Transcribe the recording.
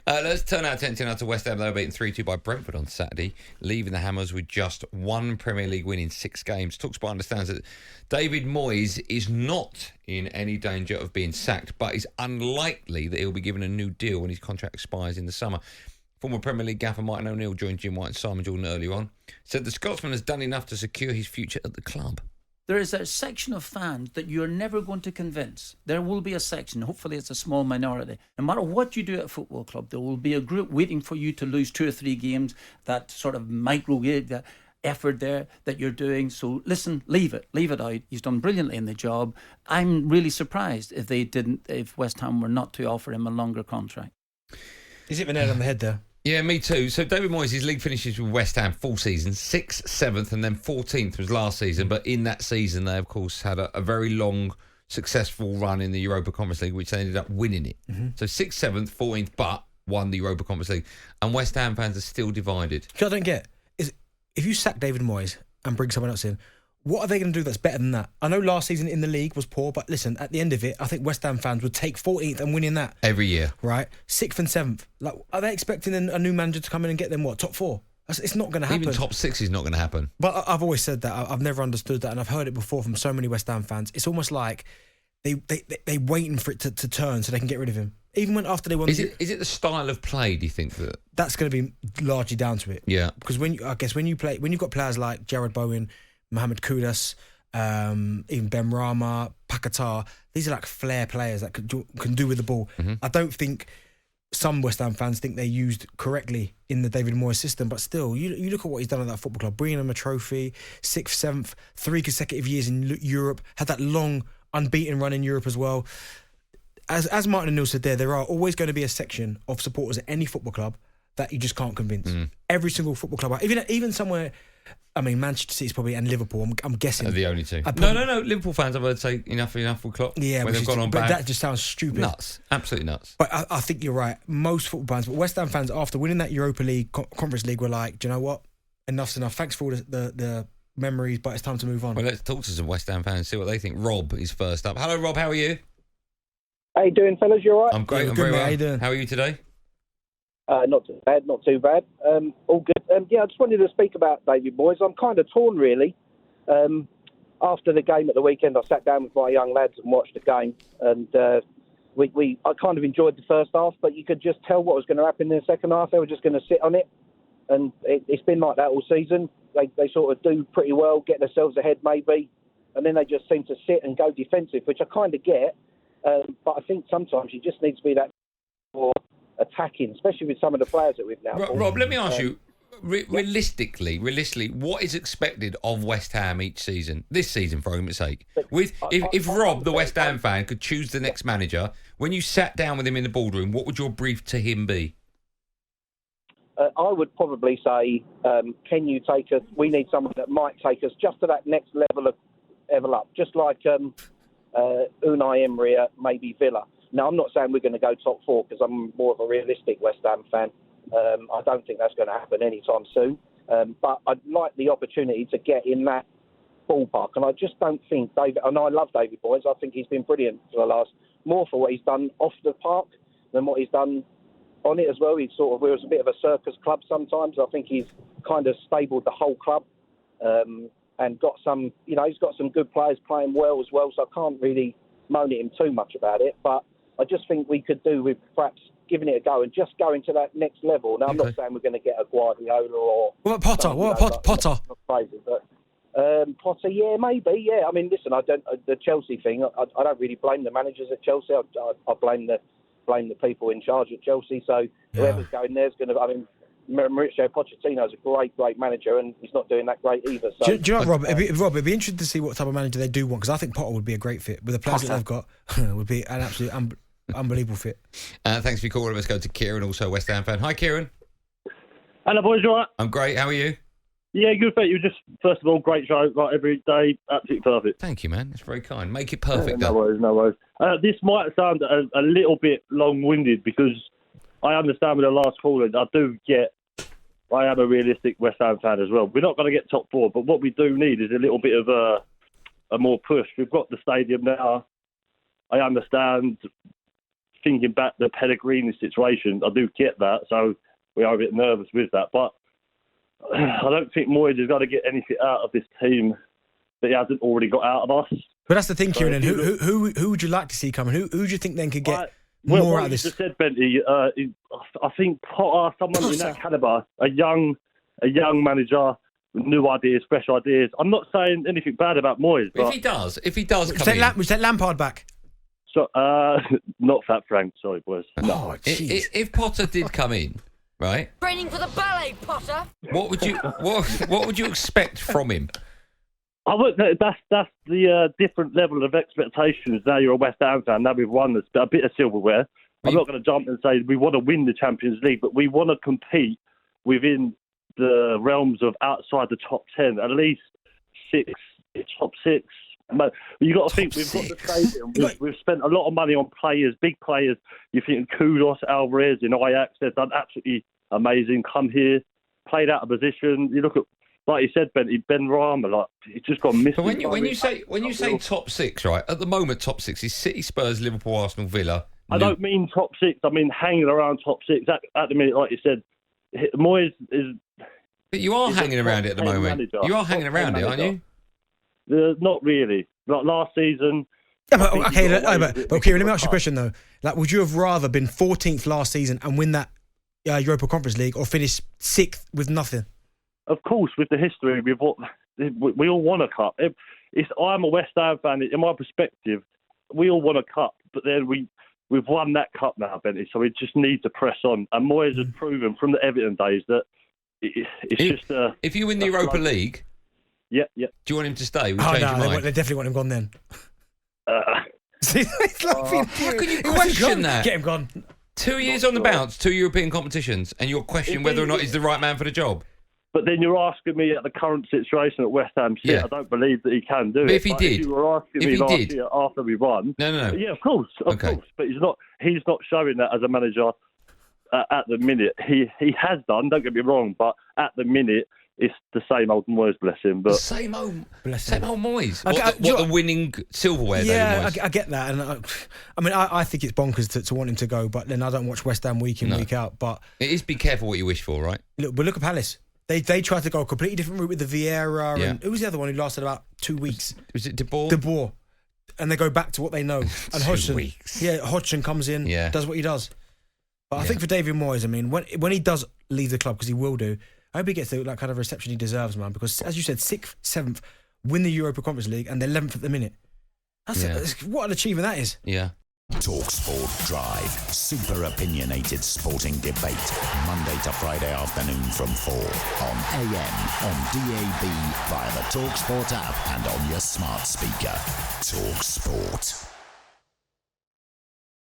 Let's turn our attention now to West Ham. They were beaten 3-2 by Brentford on Saturday, leaving the Hammers with just one Premier League win in 6 games. talkSPORT understands that David Moyes is not in any danger of being sacked, but is unlikely that he'll be given a new deal when his contract expires in the summer. Former Premier League gaffer Martin O'Neill joined Jim White and Simon Jordan earlier on. Said the Scotsman has done enough to secure his future at the club. There is a section of fans that you're never going to convince. There will be a section, hopefully it's a small minority. No matter what you do at a football club, there will be a group waiting for you to lose 2 or 3 games, that sort of that effort there that you're doing. So listen, leave it out. He's done brilliantly in the job. I'm really surprised if West Ham were not to offer him a longer contract. He's hit the nail on the head there. Yeah, me too. So David Moyes, his league finishes with West Ham full season, 6th, 7th and then 14th was last season. But in that season, they, of course, had a very long, successful run in the Europa Conference League, which they ended up winning it. Mm-hmm. So 6th, 7th, 14th, but won the Europa Conference League. And West Ham fans are still divided. What I don't get is if you sack David Moyes and bring someone else in, what are they going to do that's better than that? I know last season in the league was poor, but listen, at the end of it, I think West Ham fans would take 14th and winning that. Every year. Right? 6th and 7th. Like, are they expecting a new manager to come in and get them, top 4? It's not going to happen. Even top 6 is not going to happen. But I've always said that. I've never understood that, and I've heard it before from so many West Ham fans. It's almost like they waiting for it to turn so they can get rid of him. Even when after they won... Is it the style of play, do you think? That's going to be largely down to it. Yeah. Because when you've got players like Jared Bowen, Mohamed Kudus, even Ben Rama, Paquetá, these are like flair players that can do with the ball. Mm-hmm. I don't think some West Ham fans think they're used correctly in the David Moyes system, but still, you look at what he's done at that football club, bringing them a trophy, 6th, 7th, 3 consecutive years in Europe, had that long unbeaten run in Europe as well. As Martin O'Neill said there are always going to be a section of supporters at any football club that you just can't convince. Mm. Every single football club, even somewhere... I mean, Manchester City probably and Liverpool. I'm guessing are the only two. No. Liverpool fans, I've heard say enough with Klopp. Yeah, when they've gone on bad. That just sounds stupid. Nuts, absolutely nuts. But I think you're right. Most football fans, but West Ham fans, after winning that Europa League, Conference League, were like, do you know what? Enough's enough. Thanks for all the memories, but it's time to move on. Well, let's talk to some West Ham fans, see what they think. Rob is first up. Hello, Rob. How are you? How you doing, fellas? You all right? I'm great. Yeah, I'm very well. How you doing? How are you today? Not too bad. All good. I just wanted to speak about David Moyes. I'm kind of torn, really. After the game at the weekend, I sat down with my young lads and watched the game, and I kind of enjoyed the first half, but you could just tell what was going to happen in the second half. They were just going to sit on it, and it's been like that all season. They sort of do pretty well, get themselves ahead maybe, and then they just seem to sit and go defensive, which I kind of get, but I think sometimes you just need to be that more attacking, especially with some of the players that we've now. Rob, let me ask you, realistically, what is expected of West Ham each season? This season, for argument's sake, if Rob, the West Ham fan, could choose the next manager, when you sat down with him in the boardroom, what would your brief to him be? I would probably say, can you take us? We need someone that might take us just to that next level up, just like Unai Emery at maybe Villa. Now, I'm not saying we're going to go top 4 because I'm more of a realistic West Ham fan. I don't think that's going to happen anytime soon. But I'd like the opportunity to get in that ballpark. And I just don't think David... And I love David Moyes. I think he's been brilliant more for what he's done off the park than what he's done on it as well. He was a bit of a circus club sometimes. I think he's kind of stabled the whole club and got some... he's got some good players playing well as well, so I can't really moan at him too much about it. But I just think we could do with perhaps giving it a go and just going to that next level. Now, I'm not saying we're going to get a Guardiola or... What about Potter? Potter? Not crazy, but Potter, yeah, maybe, yeah. I mean, listen, the Chelsea thing, I don't really blame the managers at Chelsea. I blame the people in charge at Chelsea. So whoever's going there is going to... I mean, Mauricio Pochettino is a great manager, and he's not doing that great either. So, do you know what, Rob? It'd be interesting to see what type of manager they do want, because I think Potter would be a great fit with the players that they've got. Would be an absolute unbelievable fit. Thanks for your call. Let's go to Kieran, also a West Ham fan. Hi, Kieran. Hello, boys. You all right? I'm great. How are you? Yeah, good. Thank you. Just first of all, great show. Like every day, absolutely perfect. Thank you, man. That's very kind. Make it perfect. No worries. This might sound a little bit long-winded because I understand with the last caller. I am a realistic West Ham fan as well. We're not going to get top 4, but what we do need is a little bit of a more push. We've got the stadium now. I understand thinking back the Pellegrini situation, I do get that. So we are a bit nervous with that. But I don't think Moyes has got to get anything out of this team that he hasn't already got out of us. But that's the thing, Kieran. Who would you like to see coming? Who do you think then could get more more out of this? You just said, Benty, I think Potter, someone in that calibre, a young manager, new ideas, fresh ideas. I'm not saying anything bad about Moyes, but if he does come in, we take Lampard back. So, not Fat Frank. Sorry, boys. No, if Potter did come in, right? Training for the ballet, Potter. What would you expect from him? I would. That's the different level of expectations. Now you're a West Ham fan. Now we've won a bit of silverware. I'm not going to jump and say we want to win the Champions League, but we want to compete within the realms of outside the top 10, at least top six. You got to think we've got the stadium. We've spent a lot of money on players, big players. You think Kudus, Alvarez in Ajax, they've done absolutely amazing. Come here, played out of position. You look at, like you said, Ben Rama, like he's just gone missing. But when you say top six, right? At the moment, top six is City, Spurs, Liverpool, Arsenal, Villa. I don't mean top six. I mean hanging around top six at the minute. Like you said, Moyes is. But you are hanging around it at the moment. Manager. You are hanging around it, aren't you? Not really. Like last season. Yeah, but okay, let me ask you a question though. Like, would you have rather been 14th last season and win that Europa Conference League, or finish 6th with nothing? Of course, with the history, we all want a cup. I'm a West Ham fan. In my perspective, we all want a cup, but then we've won that cup now, Benty. So we just need to press on. And Moyes has proven from the Everton days that it's just. If you win the Europa League. Yeah. Do you want him to stay? They definitely want him gone then. How can you question that? Get him gone. 2 years on the bounce, 2 European competitions, and you're questioning whether or not he's the right man for the job. But then you're asking me at the current situation at West Ham. I don't believe that he can do it. If he did, if you were asking me last year after we won, no. Yeah, of course. But he's not showing that as a manager at the minute. He has done. Don't get me wrong, but at the minute. It's the same old Moyes, bless him. But same old Moyes. What the winning silverware? Yeah, I get that, and I think it's bonkers to want him to go. But then I don't watch West Ham week in week out. But it is be careful what you wish for, right? Look at Palace. They tried to go a completely different route with the Vieira, and who was the other one who lasted about 2 weeks? Was it De Boer? De Boer, and they go back to what they know. And 2 weeks. Yeah, Hodgson comes in, does what he does. But I think for David Moyes, when he does leave the club, because he will do. I hope he gets the kind of reception he deserves, man. Because as you said, 6th, 7th, win the Europa Conference League, and they're 11th at the minute. What an achievement that is. Yeah. talkSPORT Drive, super opinionated sporting debate, Monday to Friday afternoon from 4 on AM, on DAB, via the talkSPORT app, and on your smart speaker.